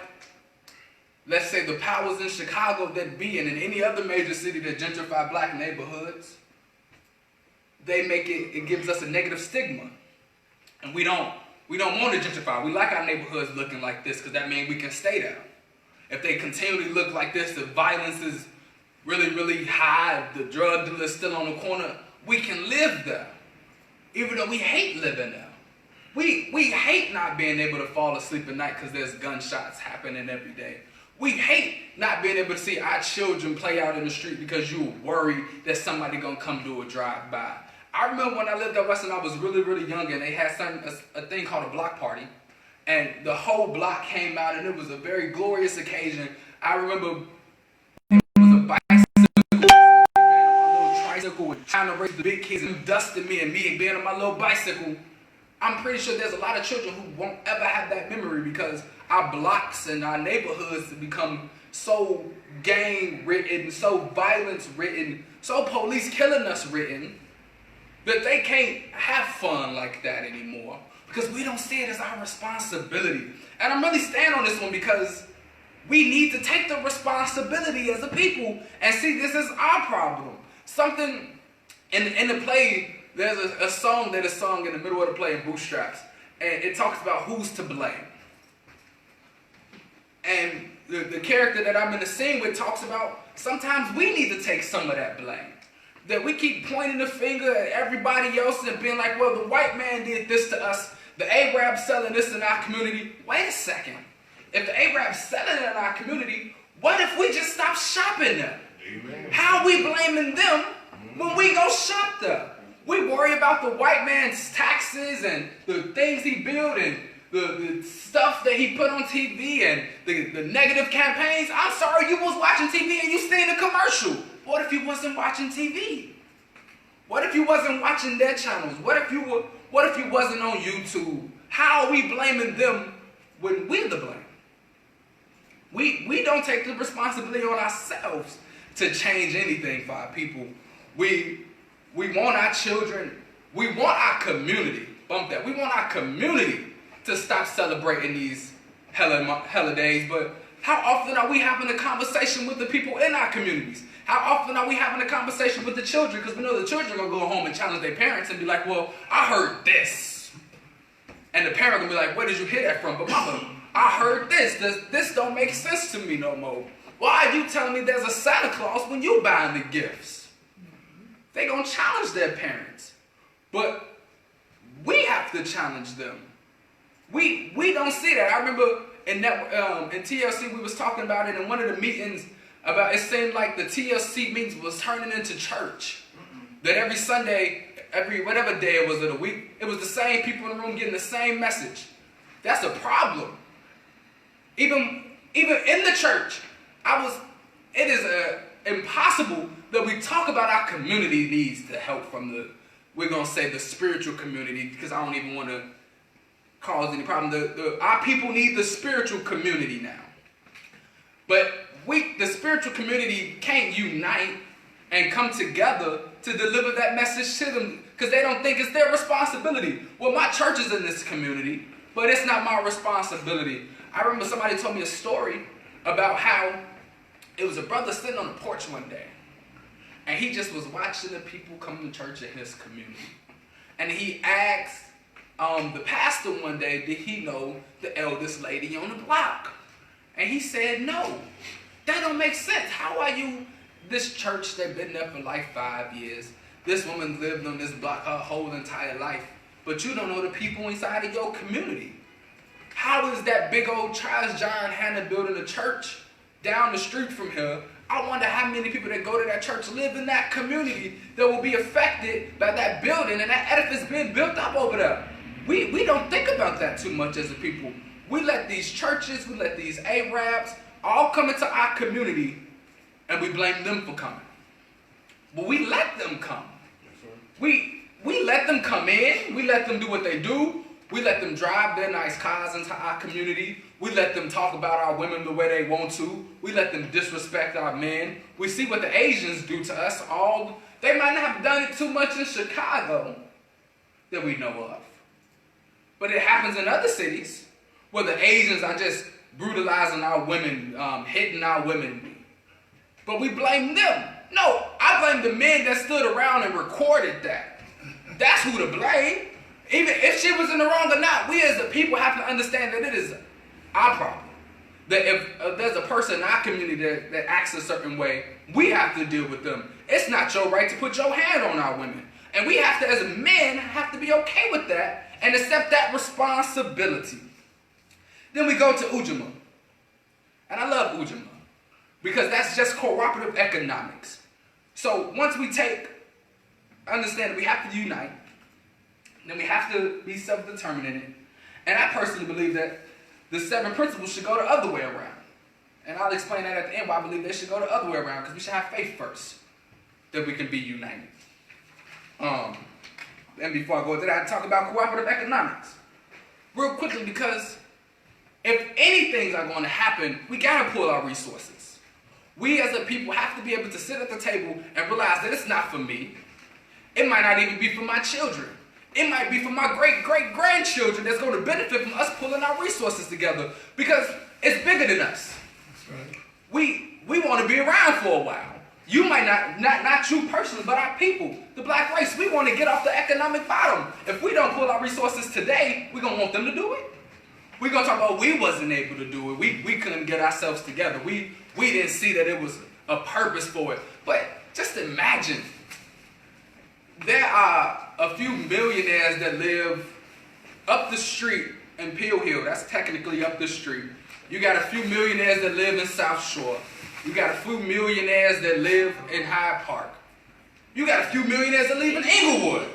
let's say, the powers in Chicago that be and in any other major city that gentrify black neighborhoods, they make it gives us a negative stigma. And we don't want to gentrify. We like our neighborhoods looking like this because that means we can stay there. If they continually look like this, the violence is really, really high, the drug dealer is still on the corner, we can live there. Even though we hate living there. We hate not being able to fall asleep at night because there's gunshots happening every day. We hate not being able to see our children play out in the street because you worry that somebody gonna come do a drive-by. I remember when I lived at Western, I was really, really young, and they had a thing called a block party. And the whole block came out, and it was a very glorious occasion. I remember it was a bicycle, tricycle, trying to raise the big kids, and dusting me and me being on my little bicycle. I'm pretty sure there's a lot of children who won't ever have that memory because our blocks and our neighborhoods have become so gang-ridden, so violence-ridden, so police killing us ridden, that they can't have fun like that anymore because we don't see it as our responsibility. And I'm really standing on this one because we need to take the responsibility as a people and see this is our problem. Something in the play, there's a song that is sung in the middle of the play in Bootstraps, and it talks about who's to blame. And the character that I'm in the scene with talks about sometimes we need to take some of that blame. That we keep pointing the finger at everybody else and being like, well, the white man did this to us. The Arab's selling this in our community. Wait a second. If the Arab's selling it in our community, what if we just stop shopping there? Amen. How are we blaming them when we go shop there? We worry about the white man's taxes and the things he built and the stuff that he put on TV and the negative campaigns. I'm sorry you was watching TV and you seen a commercial. What if you wasn't watching TV? What if you wasn't watching their channels? What if you wasn't on YouTube? How are we blaming them when we're the blame? We don't take the responsibility on ourselves to change anything for our people. We want our children, we want our community, bump that, we want our community to stop celebrating these holidays, but How often are we having a conversation with the people in our communities? How often are we having a conversation with the children? Because we know the children are going to go home and challenge their parents and be like, well, I heard this. And the parent will be like, where did you hear that from? But mama, I heard this. This don't make sense to me no more. Why are you telling me there's a Santa Claus when you buying the gifts? They're going to challenge their parents. But we have to challenge them. We don't see that. I remember in TLC we was talking about it in one of the meetings about it seemed like the TLC meetings was turning into church. That every Sunday, every whatever day it was of the week, it was the same people in the room getting the same message. That's a problem. Even in the church, it is impossible that we talk about our community needs the help from we're going to say the spiritual community, because I don't even want to cause any problem. Our people need the spiritual community now. But the spiritual community can't unite and come together to deliver that message to them because they don't think it's their responsibility. Well, my church is in this community, but it's not my responsibility. I remember somebody told me a story about how it was a brother sitting on the porch one day, and he just was watching the people come to church in his community. And he asked the pastor one day, did he know the eldest lady on the block? And he said, no, that don't make sense. How are you, this church that's been there for like 5 years, this woman lived on this block her whole entire life, but you don't know the people inside of your community. How is that big old Charles John Hanna building a church down the street from here? I wonder how many people that go to that church live in that community that will be affected by that building and that edifice being built up over there. We don't think about that too much as a people. We let these churches, we let these Arabs all come into our community and we blame them for coming. But we let them come. We let them come in, we let them do what they do, we let them drive their nice cars into our community, we let them talk about our women the way they want to, we let them disrespect our men. We see what the Asians do to us. They might not have done it too much in Chicago that we know of. But it happens in other cities where the Asians are just brutalizing our women, hitting our women. But we blame them. No, I blame the men that stood around and recorded that. That's who to blame. Even if she was in the wrong or not, we as a people have to understand that it is our problem. That if there's a person in our community that acts a certain way, we have to deal with them. It's not your right to put your hand on our women. And we have to, as men, have to be okay with that and accept that responsibility. Then we go to Ujima. And I love Ujima because that's just cooperative economics. So once we understand that we have to unite, then we have to be self-determined. And I personally believe that the 7 principles should go the other way around. And I'll explain that at the end why I believe they should go the other way around, because we should have faith first, that we can be united. And before I go into that, I talk about cooperative economics. Real quickly, because if anything's are going to happen, we got to pull our resources. We as a people have to be able to sit at the table and realize that it's not for me. It might not even be for my children. It might be for my great-great-grandchildren that's going to benefit from us pulling our resources together, because it's bigger than us. That's right. We want to be around for a while. You might not you personally, but our people, the black race, we want to get off the economic bottom. If we don't pull our resources today, we're going to want them to do it. We're going to talk about we wasn't able to do it. We couldn't get ourselves together. We didn't see that it was a purpose for it. But just imagine, there are a few millionaires that live up the street in Peel Hill. That's technically up the street. You got a few millionaires that live in South Shore. You got a few millionaires that live in Hyde Park. You got a few millionaires that live in Inglewood.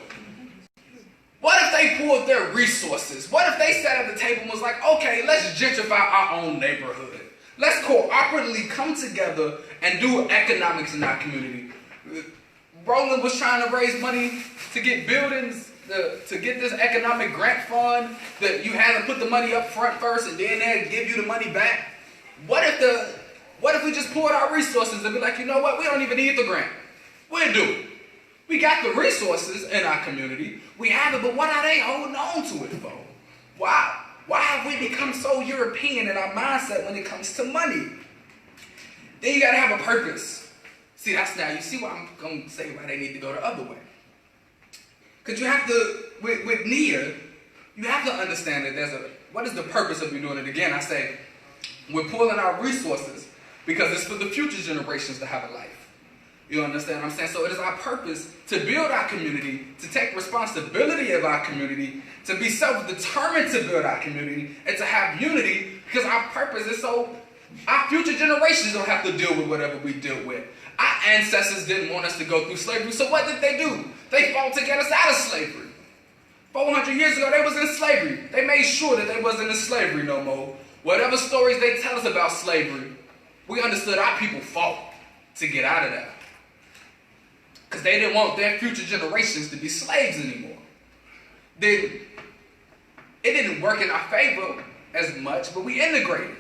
What if they pulled their resources? What if they sat at the table and was like, okay, let's gentrify our own neighborhood. Let's cooperatively come together and do economics in our community. Roland was trying to raise money to get buildings, to get this economic grant fund that you had to put the money up front first and then they'd give you the money back. What if we just pulled our resources and be like, you know what, we don't even need the grant. We'll do it. We got the resources in our community. We have it, but what are they holding on to it for? Why Why have we become so European in our mindset when it comes to money? Then you gotta have a purpose. See, that's now, you see why I'm gonna say why they need to go the other way. Because you have to, with Nia, you have to understand that what is the purpose of you doing it? Again, I say, we're pulling our resources because it's for the future generations to have a life. You understand what I'm saying? So it is our purpose to build our community, to take responsibility of our community, to be self-determined to build our community, and to have unity, because our purpose is so our future generations don't have to deal with whatever we deal with. Our ancestors didn't want us to go through slavery, so what did they do? They fought to get us out of slavery. 400 years ago, they was in slavery. They made sure that they wasn't in slavery no more. Whatever stories they tell us about slavery, we understood our people fought to get out of that. Because they didn't want their future generations to be slaves anymore. Then it didn't work in our favor as much, but we integrated.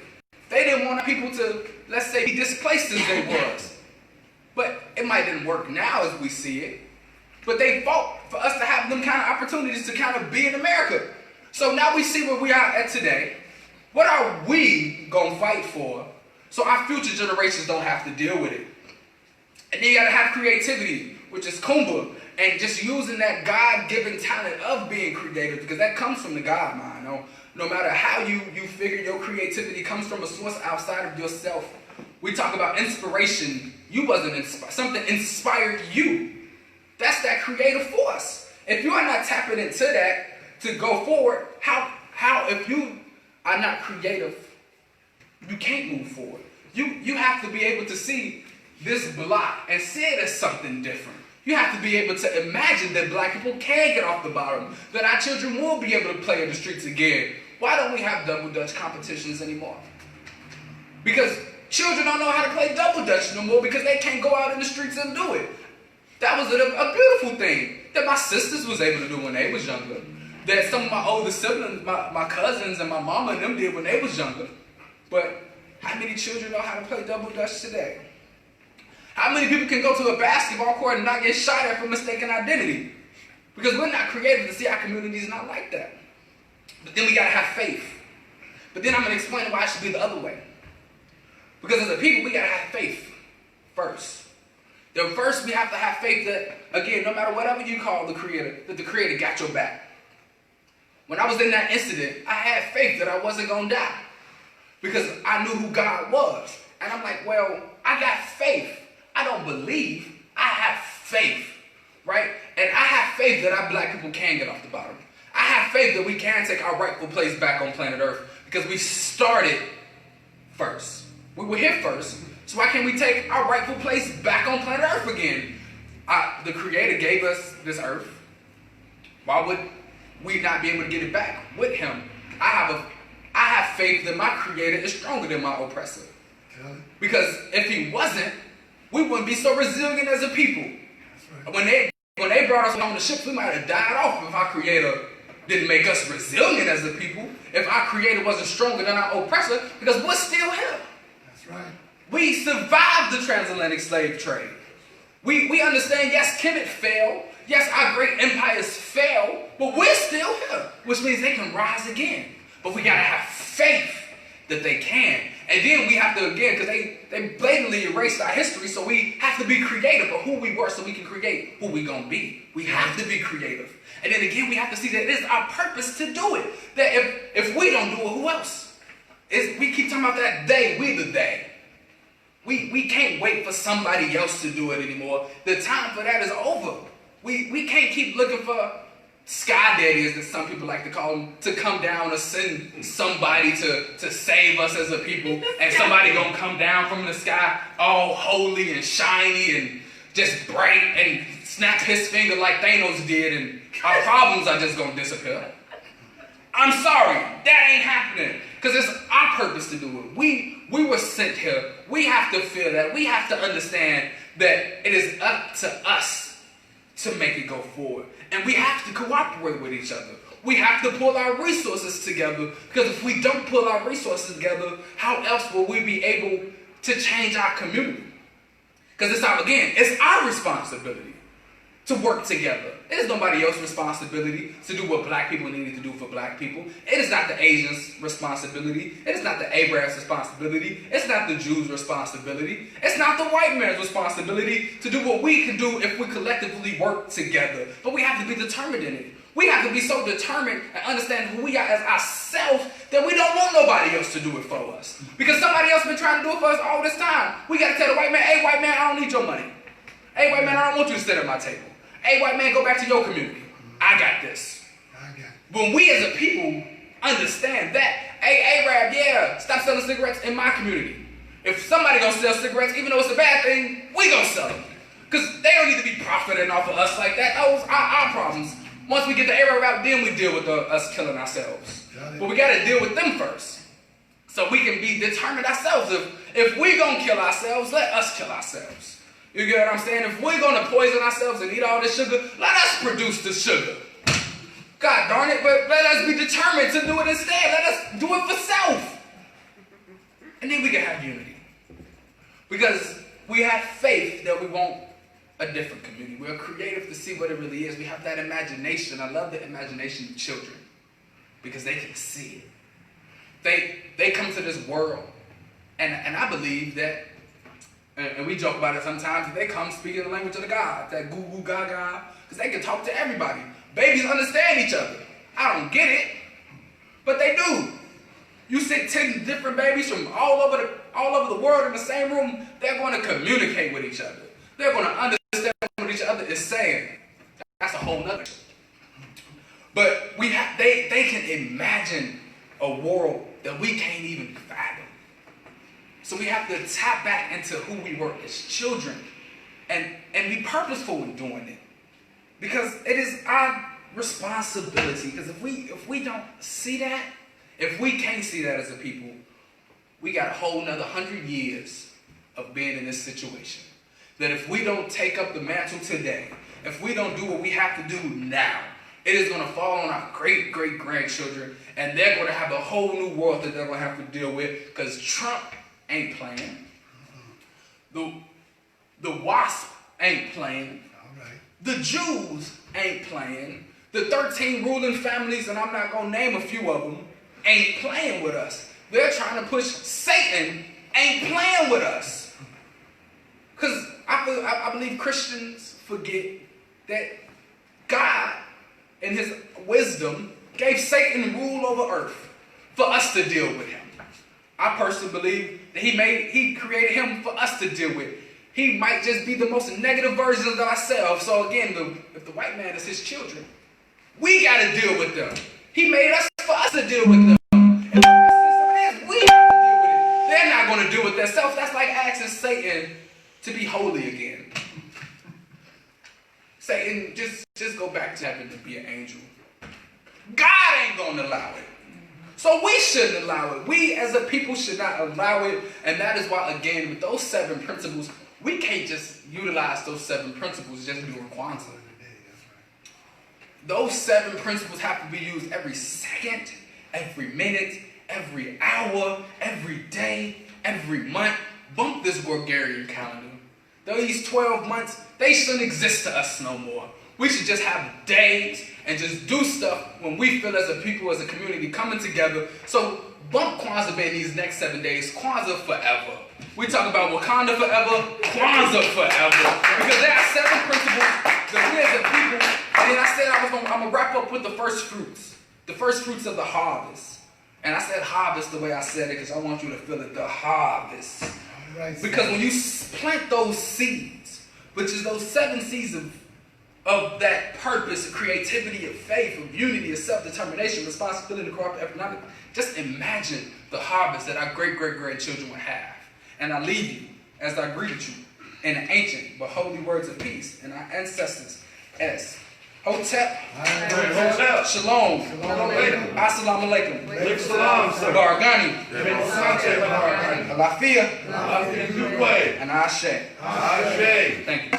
They didn't want people to, let's say, be displaced as they was. But it might didn't work now as we see it. But they fought for us to have them kind of opportunities to kind of be in America. So now we see where we are at today. What are we going to fight for so our future generations don't have to deal with it? And then you got to have creativity, which is Kumba, and just using that God-given talent of being creative, because that comes from the God mind. No matter how you figure your creativity comes from a source outside of yourself. We talk about inspiration. You wasn't inspired. Something inspired you. That's that creative force. If you are not tapping into that to go forward, how if you are not creative, you can't move forward. You have to be able to see this block and see it as something different. You have to be able to imagine that black people can get off the bottom, that our children will be able to play in the streets again. Why don't we have double dutch competitions anymore? Because children don't know how to play double dutch no more because they can't go out in the streets and do it. That was a beautiful thing that my sisters was able to do when they was younger. That some of my older siblings, my cousins and my mama and them did when they was younger. But how many children know how to play double dutch today? How many people can go to a basketball court and not get shot at for mistaken identity? Because we're not creative to see our communities not like that. But then we gotta have faith. But then I'm gonna explain why it should be the other way. Because as a people, we gotta have faith first. Then first we have to have faith that, again, no matter whatever you call the Creator, that the Creator got your back. When I was in that incident, I had faith that I wasn't gonna die. Because I knew who God was. And I'm like, well, I got faith. I don't believe, I have faith, right? And I have faith that our black people can get off the bottom. I have faith that we can take our rightful place back on planet Earth because we started first. We were here first, so why can't we take our rightful place back on planet Earth again? The Creator gave us this Earth. Why would we not be able to get it back with Him? I have faith that my Creator is stronger than my oppressor. Because if He wasn't, we wouldn't be so resilient as a people. Right. When they brought us on the ships, we might have died off if our Creator didn't make us resilient as a people. If our Creator wasn't stronger than our oppressor, because we're still here. That's right. We survived the transatlantic slave trade. We understand, yes, Kemet fell. Yes, our great empires fell, but we're still here, which means they can rise again. But we gotta have faith that they can. And then we have to, again, because they blatantly erased our history, so we have to be creative of who we were so we can create who we gonna be. We have to be creative. And then again, we have to see that it is our purpose to do it. That if we don't do it, who else? We keep talking about that they, we the they. We can't wait for somebody else to do it anymore. The time for that is over. We can't keep looking for sky daddies, that some people like to call them, to come down or send somebody to save us as a people, and somebody gonna come down from the sky all holy and shiny and just bright and snap his finger like Thanos did, and our problems are just gonna disappear. I'm sorry, that ain't happening, because it's our purpose to do it. We were sent here. We have to feel that. We have to understand that it is up to us to make it go forward. And we have to cooperate with each other. We have to pull our resources together, because if we don't pull our resources together, how else will we be able to change our community? Because it's our responsibility to work together. It is nobody else's responsibility to do what black people needed to do for black people. It is not the Asians' responsibility. It is not the Arabs' responsibility. It's not the Jews' responsibility. It's not the white man's responsibility to do what we can do if we collectively work together. But we have to be determined in it. We have to be so determined and understand who we are as ourselves that we don't want nobody else to do it for us. Because somebody else has been trying to do it for us all this time. We got to tell the white man, hey, white man, I don't need your money. Hey, white man, I don't want you to sit at my table. Hey, white man, go back to your community. I got this. When we as a people understand that, hey, Arab, yeah, stop selling cigarettes in my community. If somebody gonna sell cigarettes, even though it's a bad thing, we gonna sell them. Because they don't need to be profiting off of us like that. Those are our problems. Once we get the Arab out, then we deal with us killing ourselves. But we gotta deal with them first. So we can be determined ourselves. If we gonna kill ourselves, let us kill ourselves. You get what I'm saying? If we're going to poison ourselves and eat all this sugar, let us produce the sugar. God darn it, but let us be determined to do it instead. Let us do it for self. And then we can have unity. Because we have faith that we want a different community. We're creative to see what it really is. We have that imagination. I love the imagination of children because they can see it. They come to this world, and I believe that, and we joke about it sometimes, they come speaking the language of the gods, that goo goo gaga, because they can talk to everybody. Babies understand each other. I don't get it, but they do. You sit 10 different babies from all over the world in the same room, they're going to communicate with each other. They're going to understand what each other is saying. That's a whole nother. But they can imagine a world that we can't even fathom. So we have to tap back into who we were as children and be purposeful in doing it. Because it is our responsibility. Because if we don't see that, if we can't see that as a people, we got a whole nother 100 years of being in this situation. That if we don't take up the mantle today, if we don't do what we have to do now, it is going to fall on our great-great-grandchildren, and they're going to have a whole new world that they're going to have to deal with, because Trump ain't playing. The WASP ain't playing. All right. The Jews ain't playing. The 13 ruling families, and I'm not going to name a few of them, ain't playing with us. They're trying to push Satan, ain't playing with us. Because I believe Christians forget that God, in his wisdom, gave Satan rule over earth for us to deal with him. I personally believe that he created him for us to deal with. He might just be the most negative version of ourselves. So again, if the white man is his children, we got to deal with them. He made us for us to deal with them. And we have to deal with it. They're not going to deal with themselves. That's like asking Satan to be holy again. Satan, just go back to heaven to be an angel. God ain't going to allow it. So we shouldn't allow it. We as a people should not allow it. And that is why, again, with those 7 principles, we can't just utilize those 7 principles just during Kwanzaa. Those 7 principles have to be used every second, every minute, every hour, every day, every month. Bump this Gregorian calendar. These 12 months, they shouldn't exist to us no more. We should just have days and just do stuff when we feel as a people, as a community, coming together. So bump Kwanzaa being these next 7 days. Kwanzaa forever. We talk about Wakanda forever, Kwanzaa forever. Because there are 7 principles that we as a people, and then I said I'm going to wrap up with the first fruits. The first fruits of the harvest. And I said harvest the way I said it because I want you to feel it, the harvest. Right. Because when you plant those seeds, which is those 7 seeds of that purpose, of creativity, of faith, of unity, of self-determination, responsibility, cooperative economic, just imagine the harvest that our great-great-grandchildren will have. And I leave you, as I greeted you, in the ancient but holy words of peace, and our ancestors as Hotep, Shalom, Assalamu Alaikum, Baragani, Alafia, and Ashe. Thank you.